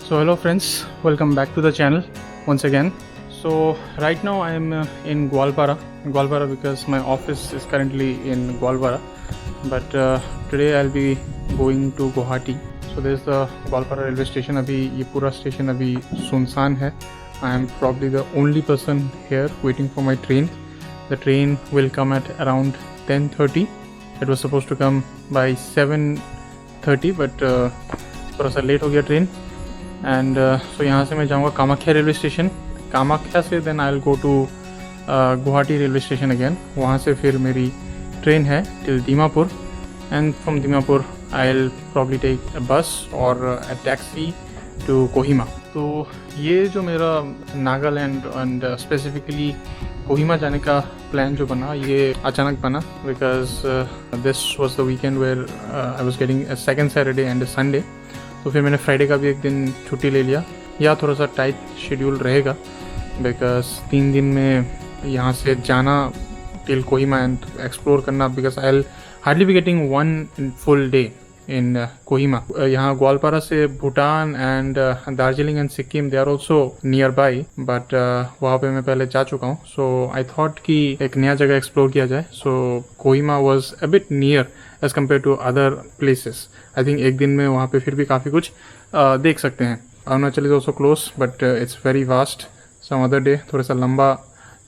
So hello friends, welcome back to the channel once again. So right now I am in Gwalpara because my office is currently in Gwalpara, but today I'll be going to Guwahati. So there's the Gwalpara railway station. अभी ये पूरा station अभी सुनसान है. I am probably the only person here waiting for my train. The train will come at around 10:30. It was supposed to come by 7:30, but थोड़ा सा late हो गया ट्रेन. एंड सो यहाँ से मैं जाऊँगा कामाख्या रेलवे स्टेशन. कामाख्या से then I will go to Guwahati railway station again. वहाँ से फिर मेरी ट्रेन है till Dimapur, and from Dimapur I will probably take a bus or a taxi to Kohima. तो ये जो मेरा नागालैंड एंड स्पेसिफिकली कोहिमा जाने का प्लान जो बना, ये अचानक बना because this was the weekend where I was getting a second Saturday and a Sunday. तो फिर मैंने फ्राइडे का भी एक दिन छुट्टी ले लिया. या थोड़ा सा टाइट शेड्यूल रहेगा बिकॉज 3 दिन में यहाँ से जाना टिल कोहिमा एंड एक्सप्लोर करना, because I will hardly be getting 1 full day in Kohima. यहाँ ग्वालपारा से Bhutan and Darjeeling and Sikkim they are also nearby, but वहाँ पे मैं पहले जा चुका हूँ. सो आई थॉट कि एक नया जगह एक्सप्लोर किया जाए. So Kohima was a bit near as compare to other places. I think एक दिन में वहाँ पे फिर भी काफ़ी कुछ देख सकते हैं. Arunachal is also close but it's very vast. Some other day थोड़ा सा लंबा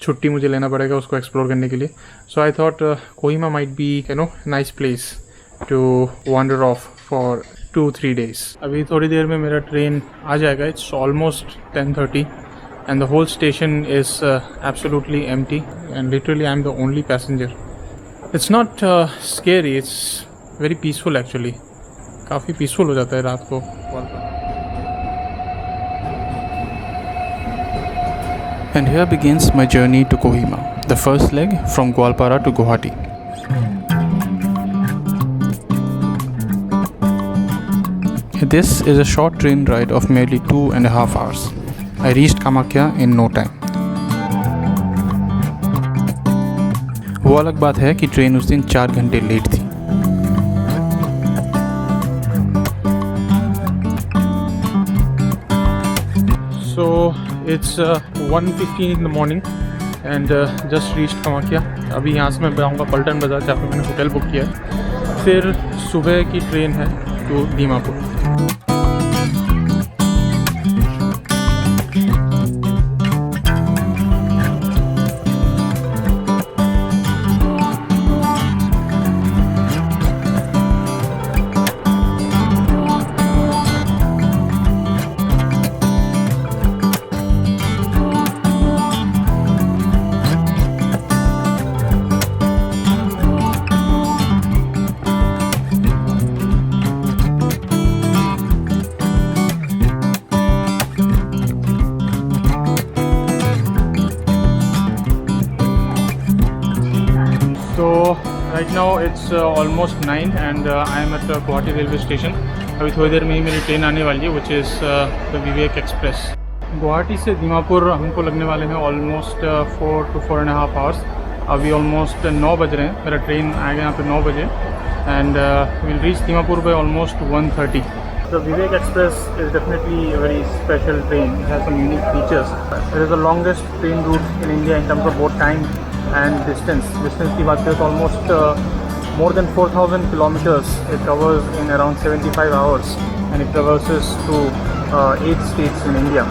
छुट्टी मुझे लेना पड़ेगा उसको एक्सप्लोर करने के लिए. So I thought Kohima might be nice place to wander off for 2-3 days. अभी थोड़ी देर में मेरा ट्रेन आ जाएगा. It's almost 10:30 and the whole station is absolutely empty and literally I'm the only passenger. It's not scary, it's very peaceful actually. काफ़ी peaceful हो जाता है रात को. And here begins my journey to Kohima, the first leg from Gwalpara to Guwahati. This is a short train ride of merely 2.5 hours. I reached Kamakya in no time. वो अलग बात है कि ट्रेन उस दिन 4 घंटे लेट थी. So it's 1:15 in the morning and just reached Kamakya. अभी यहाँ से मैं जाऊँगा पल्टन बाज़ार जहाँ पे मैंने होटल बुक किया है. फिर सुबह की ट्रेन है to Dimapur. Right now it's almost 9 and I am at Guwahati railway station. अभी थोड़ी देर में ही मेरी ट्रेन आने वाली है which is the Vivek express. Guwahati से दीमापुर हमको लगने वाले हैं ऑलमोस्ट 4 to 4.5 hours. अभी ऑलमोस्ट 9 बज रहे हैं. मेरा ट्रेन आएगा यहाँ पे 9 बजे and we'll reach Dimapur by almost 1:30. The Vivek Express is definitely a very special train. It has some unique features. It is the longest train route in India in terms of both time and distance की बात करें तो almost more than 4,000 kilometers it covers in around 75 hours and it traverses through 8 states in India.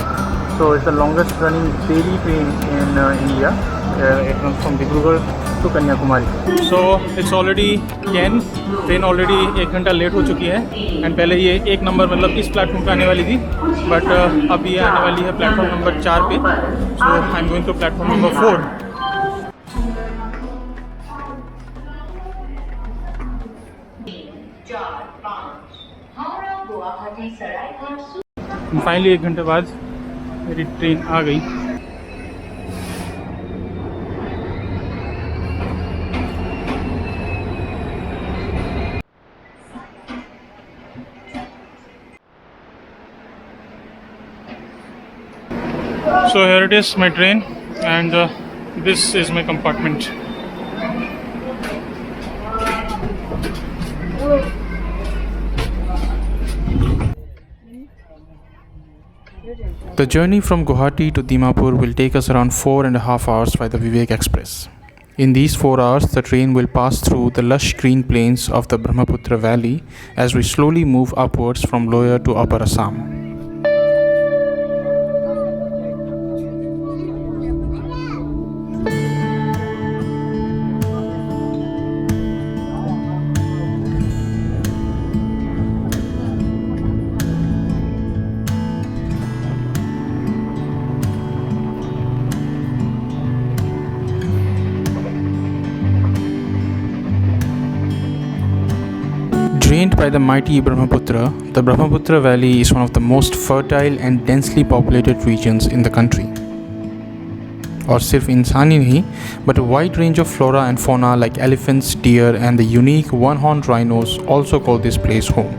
So it's the longest running daily train in India. It runs from Dibrugarh to Kanyakumari. So it's already 10. Train already 1 घंटा late हो चुकी है and पहले ये 1 number मतलब इस platform पे आने वाली थी, बट अब ये आने वाली है प्लेटफॉर्म नंबर 4 पे. So I am going to platform number 4. Finally 1 घंटे बाद मेरी ट्रेन आ गई. So here it is, my train, and this is my compartment. The journey from Guwahati to Dimapur will take us around 4.5 hours by the Vivek Express. In these 4 hours, the train will pass through the lush green plains of the Brahmaputra Valley as we slowly move upwards from Lower to Upper Assam. Drained by the mighty Brahmaputra, the Brahmaputra Valley is one of the most fertile and densely populated regions in the country. और सिर्फ इंसान ही नहीं, but a wide range of flora and fauna like elephants, deer and the unique one-horned rhinos also call this place home.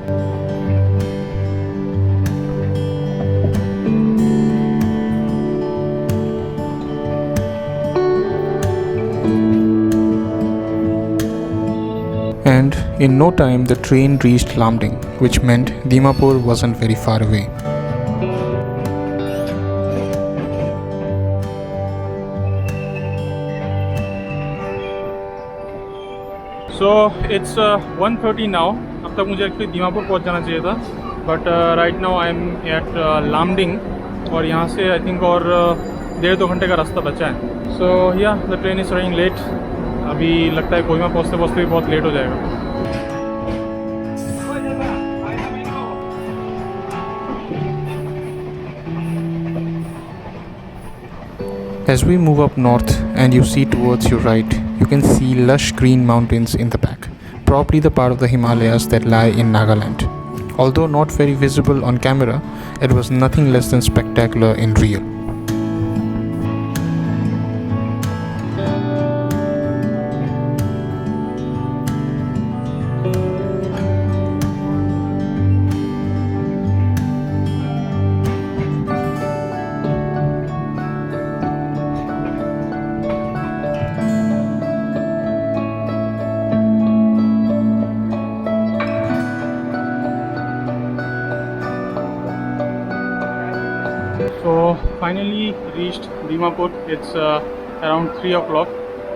And in no time the train reached Lamding, which meant Dimapur wasn't very far away. So it's 1:30 now. अब तक मुझे actually Dimapur पहुंच जाना चाहिए था, but right now I am at Lumding और यहाँ से आई थिंक और 1.5-2 घंटे का रास्ता बचा है. So yeah the train is running late. अभी लगता है कोहिमा पहुँचते पहुँचते भी बहुत लेट हो जाएगा. As we move up north and you see towards your right, you can see lush green mountains in the back, probably the part of the Himalayas that lie in Nagaland. Although not very visible on camera, it was nothing less than spectacular in real. So finally reached Dimapur. It's around 3 o'clock.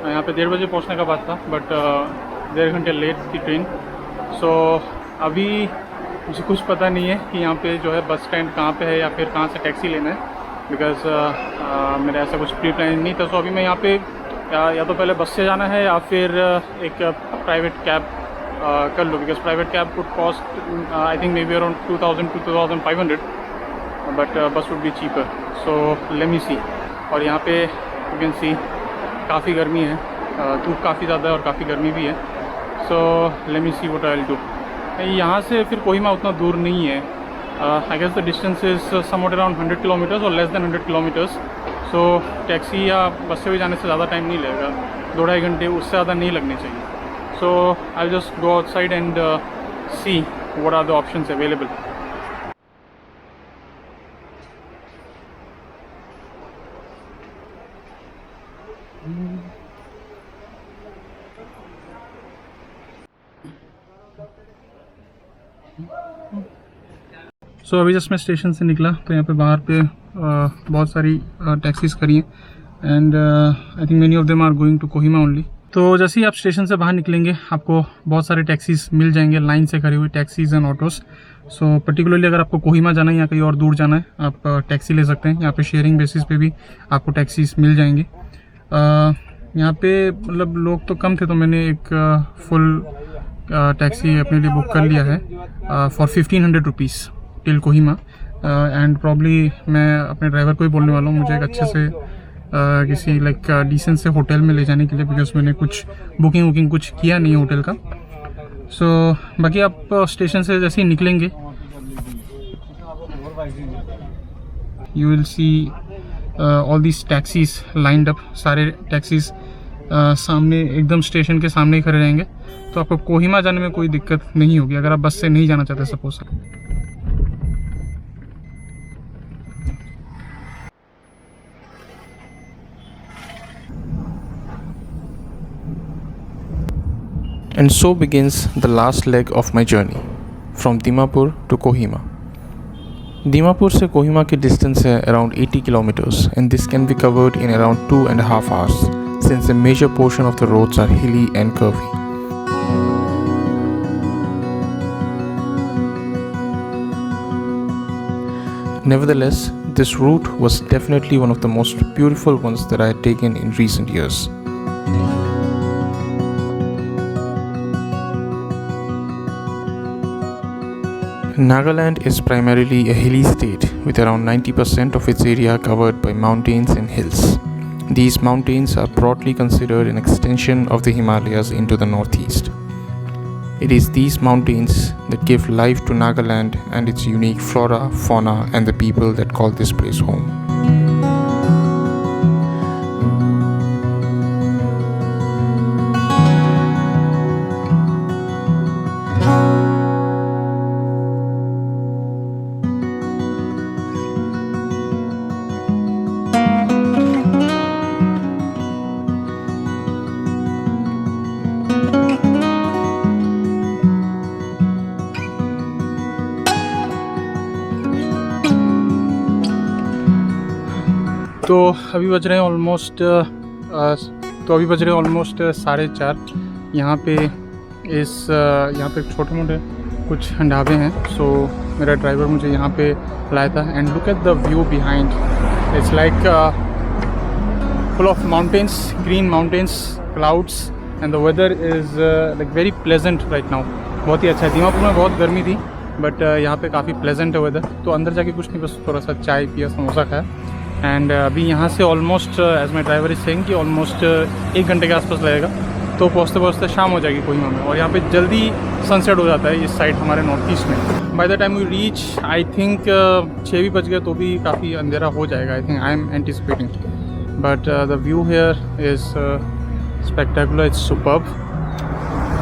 यहाँ पे 1:30 बजे पहुँचने का बात था, but 1.5 घंटे late थी train. सो अभी मुझे कुछ पता नहीं है कि यहाँ पे जो है बस स्टैंड कहाँ पे है या फिर कहाँ से टैक्सी लेना है, बिकॉज मेरा ऐसा कुछ प्री प्लान नहीं था. सो अभी मैं यहाँ पे या तो पहले बस से जाना है या फिर एक प्राइवेट कैब कर लूँ, because private cab would cost I think may be around 2000 to 2500, but bus would be cheaper. So let me see. और यहाँ पे यू कैन सी काफ़ी गर्मी है, धूप काफ़ी ज़्यादा है और काफ़ी गर्मी भी है. So let me see what I will do. यहाँ से फिर कोहिमा उतना दूर नहीं है. I guess the distance is somewhat around 100 kilometres और less than 100 kilometres. So taxi या बस से भी जाने से ज़्यादा टाइम नहीं लगेगा, 2-2.5 घंटे उससे ज़्यादा नहीं लगने चाहिए. So I will just go outside and see what are the options available. So अभी जस्ट मैं स्टेशन से निकला तो यहाँ पे बाहर पे बहुत सारी टैक्सीज करी हैं and I think many of them are going to Kohima only. तो जैसे ही आप स्टेशन से बाहर निकलेंगे आपको बहुत सारे टैक्सीज मिल जाएंगे, लाइन से खड़ी हुई taxis and autos. So particularly अगर आपको कोहिमा जाना है या कहीं और दूर जाना है आप टैक्सी ले सकते हैं. यहाँ पे शेयरिंग बेसिस पे भी आपको टैक्सीज मिल जाएंगे. यहाँ पे मतलब लोग तो कम थे तो मैंने एक फुल टैक्सी अपने लिए बुक कर लिया है for 1500 rupees till Kohima. And probably मैं अपने ड्राइवर को ही बोलने वाला हूँ मुझे एक अच्छे से किसी लाइक डिसेंट से होटल में ले जाने के लिए, बिकॉज मैंने कुछ बुकिंग कुछ किया नहीं है होटल का. सो बाकी आप स्टेशन से जैसे ही निकलेंगे you will see all these taxis lined up. सारे टैक्सीज सामने एकदम स्टेशन के सामने ही खड़े रहेंगे, तो आपको कोहिमा जाने में कोई दिक्कत नहीं होगी अगर आप बस से नहीं जाना चाहते suppose. And so begins the last leg of my journey from Dimapur to Kohima. Dimapur से कोहिमा की डिस्टेंस है around 80 kilometers and this can be covered in around 2.5 hours since a major portion of the roads are hilly and curvy. Nevertheless, this route was definitely one of the most beautiful ones that I had taken in recent years. Nagaland is primarily a hilly state with around 90% of its area covered by mountains and hills. These mountains are broadly considered an extension of the Himalayas into the northeast. It is these mountains that give life to Nagaland and its unique flora, fauna, and the people that call this place home. तो अभी बज रहे हैं almost 4:30। यहाँ पे छोटे मोटे कुछ ढाबे हैं। सो मेरा ड्राइवर मुझे यहाँ पे लाया था and look at the view behind. It's like full of mountains, green mountains, clouds and the weather is like very pleasant right now. बहुत ही अच्छा है। दीमापुर में बहुत गर्मी थी बट यहाँ पे काफ़ी प्लेजेंट है वेदर। तो अंदर जाके कुछ नहीं, बस थोड़ा सा चाय पिया, समोसा खाया एंड अभी यहाँ से almost as my driver is saying कि ऑलमोस्ट 1 घंटे के आसपास लगेगा। तो पहुँचते पहुँचते शाम हो जाएगी कोहिमा में। और यहाँ पे जल्दी सनसेट हो जाता है इस साइड हमारे नॉर्थ ईस्ट में। By the time we reach I think 6 भी बज गए तो भी काफ़ी अंधेरा हो जाएगा। I think I am anticipating but the view here is spectacular, it's superb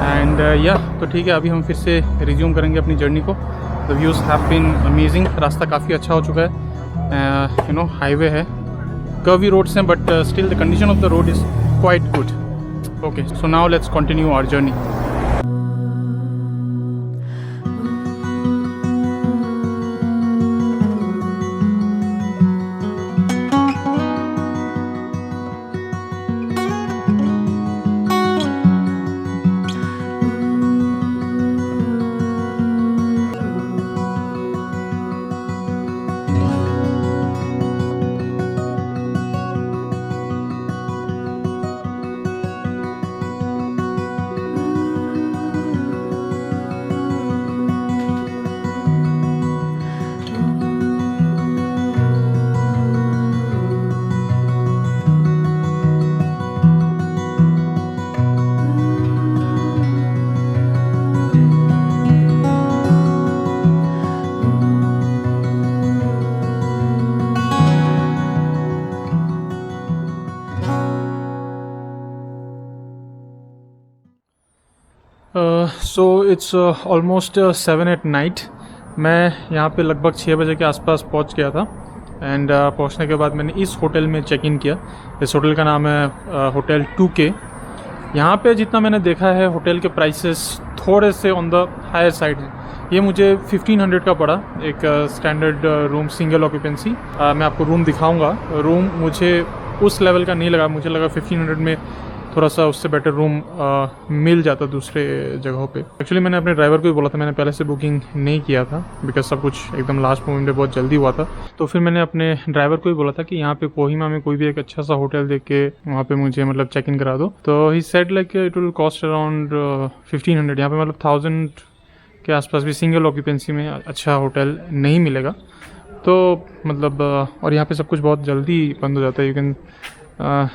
and या। तो ठीक है, अभी हम फिर से रिज्यूम करेंगे अपनी जर्नी को। The views have been amazing. रास्ता काफ़ी अच्छा हो चुका है। हाईवे है, कर्वी रोड्स हैं but still the condition of the road is quite good. Okay, so now let's continue our journey. So it's almost 7 at night। मैं यहाँ पे लगभग 6 बजे के आसपास पहुँच गया था एंड पहुँचने के बाद मैंने इस होटल में चेक इन किया। इस होटल का नाम है होटल 2K। यहाँ पे जितना मैंने देखा है होटल के प्राइसेस थोड़े से ऑन द हायर साइड हैं। ये मुझे 1500 का पड़ा, एक स्टैंडर्ड रूम, सिंगल ऑक्यूपेंसी। मैं आपको रूम दिखाऊंगा। रूम मुझे उस लेवल का नहीं लगा, मुझे लगा 1500 में थोड़ा सा उससे बेटर रूम मिल जाता दूसरे जगहों पे। एक्चुअली मैंने अपने ड्राइवर को ही बोला था, मैंने पहले से बुकिंग नहीं किया था बिकॉज सब कुछ एकदम लास्ट मोमेंट में बहुत जल्दी हुआ था। तो फिर मैंने अपने ड्राइवर को ही बोला था कि यहाँ पे कोहिमा में कोई भी एक अच्छा सा होटल देख के वहाँ पे मुझे मतलब चेक इन करा दो। तो he said like it will cost around 1500। यहाँ पे मतलब 1000 के आसपास भी सिंगल ऑक्यूपेंसी में अच्छा होटल नहीं मिलेगा। तो मतलब और यहाँ पे सब कुछ बहुत जल्दी बंद हो जाता है। यू कैन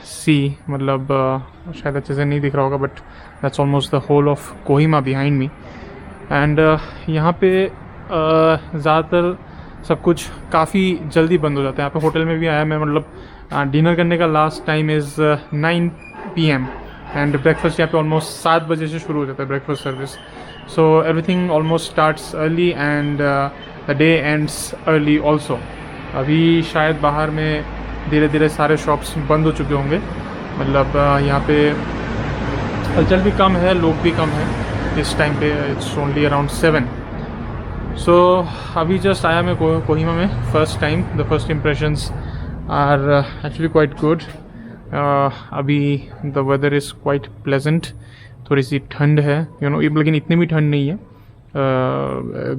सी, मतलब शायद अच्छे से नहीं दिख रहा होगा but that's almost the whole of Kohima behind me. And यहाँ पे ज़्यादातर सब कुछ काफ़ी जल्दी बंद हो जाता है। यहाँ पे होटल में भी आया मैं, मतलब डिनर करने का last time is 9 PM and breakfast यहाँ पे ऑलमोस्ट 7 बजे से शुरू हो जाता है breakfast service. So everything almost starts early and the day ends early also. अभी शायद बाहर में धीरे धीरे सारे शॉप्स बंद हो चुके होंगे, मतलब यहाँ पे हलचल भी कम है, लोग भी कम हैं इस टाइम पे। It's only around 7। सो अभी जस्ट आया मैं कोहिमा में first time. The first impressions are actually quite good. अभी the weather is quite pleasant. थोड़ी सी ठंड है लेकिन इतनी भी ठंड नहीं है.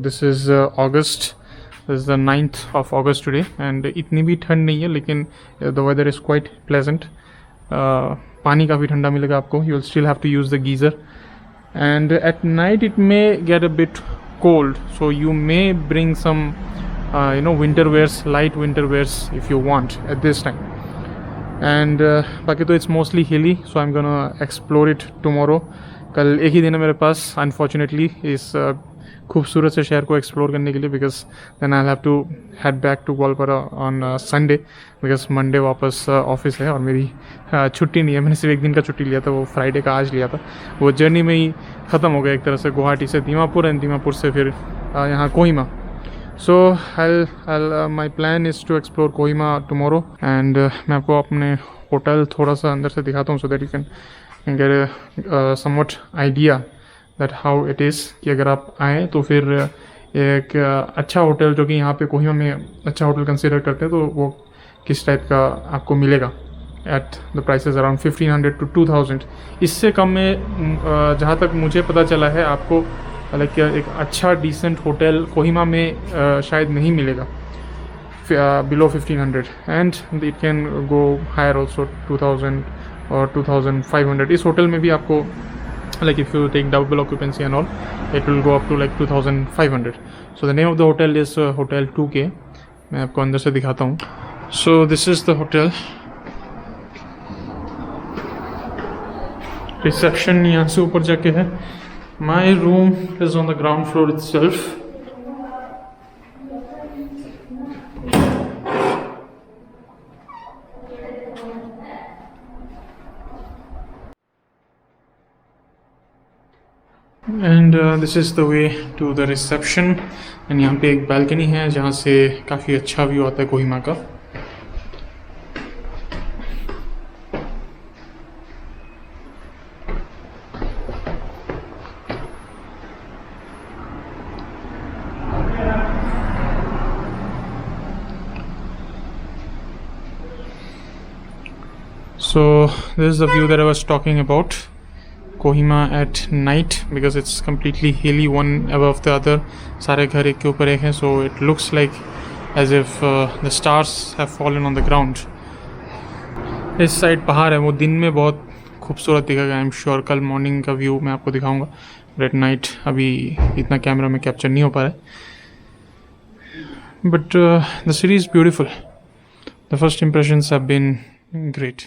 This is August. This is the 9th of August today and इतनी भी ठंड नहीं है लेकिन the weather is quite pleasant. पानी काफ़ी ठंडा मिलेगा आपको. You will still have to use the geyser and at night it may get a bit cold, so you may bring some winter wears, light winter wears if you want at this time. And बाकी तो it's mostly hilly, so I'm gonna explore it tomorrow. कल एक ही दिन है मेरे पास unfortunately इस खूबसूरत से शहर को एक्सप्लोर करने के लिए, because then I have to head back to Goalpara on Sunday, because Monday वापस ऑफिस है और मेरी छुट्टी नहीं है. मैंने सिर्फ एक दिन का छुट्टी लिया था, वो फ्राइडे का आज लिया था. वो जर्नी में ही ख़त्म हो गया एक तरह से. गुवाहाटी से दीमापुर एंड दीमापुर से फिर यहाँ Kohima. So my plan is to explore Kohima tomorrow. And मैं आपको अपने होटल थोड़ा सा अंदर से दिखाता हूँ, so that you can get somewhat idea that how it is, कि अगर आप आएँ तो फिर एक अच्छा होटल जो कि यहाँ पे कोहिमा में अच्छा होटल कंसिडर करते हैं, तो वो किस टाइप का आपको मिलेगा at the prices around 1500 to 2000. इससे कम में जहाँ तक मुझे पता चला है आपको लाइक एक अच्छा डिसेंट होटल कोहिमा में शायद नहीं मिलेगा below 1500, and it can go higher also 2000 और 2500. इस होटल में भी आपको like if you take double occupancy and all, it will go up to like 2500. So the name of the hotel is Hotel 2K. मैं आपको अंदर से दिखाता हूँ. So this is the hotel. Reception यहाँ से ऊपर जाके है. My room is on the ground floor itself. And this is the way to the reception. And यहाँ पे एक बालकनी है जहाँ से काफ़ी अच्छा व्यू आता है कोहिमा का. So this is the view that I was talking about. Kohima at night, because it's completely hilly, one above the other. सारे घर एक के ऊपर एक हैं, so it looks like as if the stars have fallen on the ground. इस side पहाड़ है, वो दिन में बहुत खूबसूरत दिखेगा आई एम श्योर. कल मॉर्निंग का व्यू मैं आपको दिखाऊंगा, बट एट नाइट अभी इतना कैमरा में कैप्चर नहीं हो पा रहा है. But the city is beautiful. The first impressions have been great.